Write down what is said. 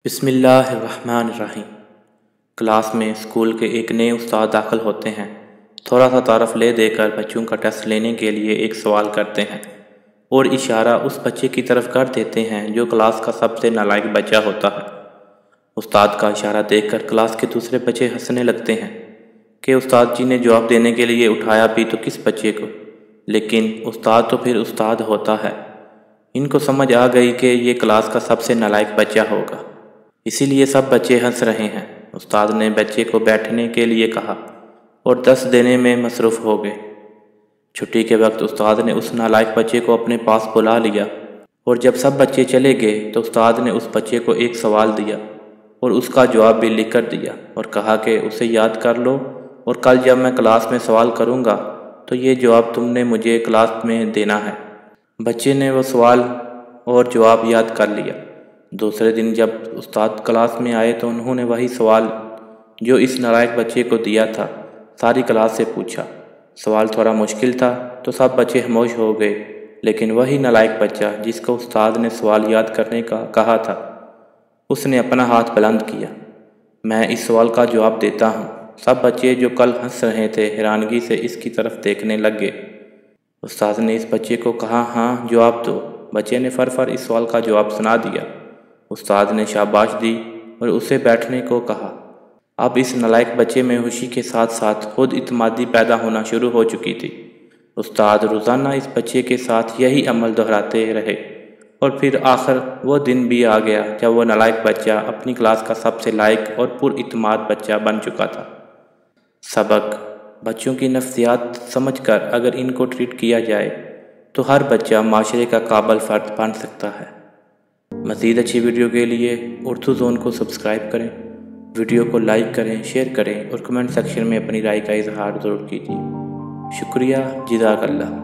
بسم اللہ الرحمن الرحیم۔ کلاس میں اسکول کے ایک نئے استاد داخل ہوتے ہیں۔ تھوڑا سا تعارف لے دے کر بچوں کا ٹیسٹ لینے کے لیے ایک سوال کرتے ہیں اور اشارہ اس بچے کی طرف کر دیتے ہیں جو کلاس کا سب سے نالائق بچہ ہوتا ہے۔ استاد کا اشارہ دیکھ کر کلاس کے دوسرے بچے ہنسنے لگتے ہیں کہ استاد جی نے جواب دینے کے لیے اٹھایا بھی تو کس بچے کو، لیکن استاد تو پھر استاد ہوتا ہے۔ ان کو سمجھ آ گئی کہ یہ کلاس کا سب سے نالائق بچہ ہوگا، اسی لیے سب بچے ہنس رہے ہیں۔ استاد نے بچے کو بیٹھنے کے لیے کہا اور 10 دینے میں مصروف ہو گئے۔ چھٹی کے وقت استاد نے اس نالائق بچے کو اپنے پاس بلا لیا اور جب سب بچے چلے گئے تو استاد نے اس بچے کو ایک سوال دیا اور اس کا جواب بھی لکھ کر دیا اور کہا کہ اسے یاد کر لو اور کل جب میں کلاس میں سوال کروں گا تو یہ جواب تم نے مجھے کلاس میں دینا ہے۔ بچے نے وہ سوال اور جواب یاد کر لیا۔ دوسرے دن جب استاد کلاس میں آئے تو انہوں نے وہی سوال جو اس نالائق بچے کو دیا تھا ساری کلاس سے پوچھا۔ سوال تھوڑا مشکل تھا تو سب بچے خاموش ہو گئے، لیکن وہی نالائق بچہ جس کو استاد نے سوال یاد کرنے کا کہا تھا، اس نے اپنا ہاتھ بلند کیا۔ میں اس سوال کا جواب دیتا ہوں۔ سب بچے جو کل ہنس رہے تھے حیرانگی سے اس کی طرف دیکھنے لگ گئے۔ استاد نے اس بچے کو کہا، ہاں جواب دو۔ بچے نے فر اس سوال کا جواب سنا دیا۔ استاد نے شاباش دی اور اسے بیٹھنے کو کہا۔ اب اس نالائق بچے میں خوشی کے ساتھ ساتھ خود اعتمادی پیدا ہونا شروع ہو چکی تھی۔ استاد روزانہ اس بچے کے ساتھ یہی عمل دہراتے رہے اور پھر آخر وہ دن بھی آ گیا جب وہ نالائق بچہ اپنی کلاس کا سب سے لائق اور پر اعتماد بچہ بن چکا تھا۔ سبق: بچوں کی نفسیات سمجھ کر اگر ان کو ٹریٹ کیا جائے تو ہر بچہ معاشرے کا قابل فرد بن سکتا ہے۔ مزید اچھی ویڈیو کے لیے اردو زون کو سبسکرائب کریں، ویڈیو کو لائک کریں، شیئر کریں اور کمنٹ سیکشن میں اپنی رائے کا اظہار ضرور کیجیے۔ شکریہ، جزاک اللہ۔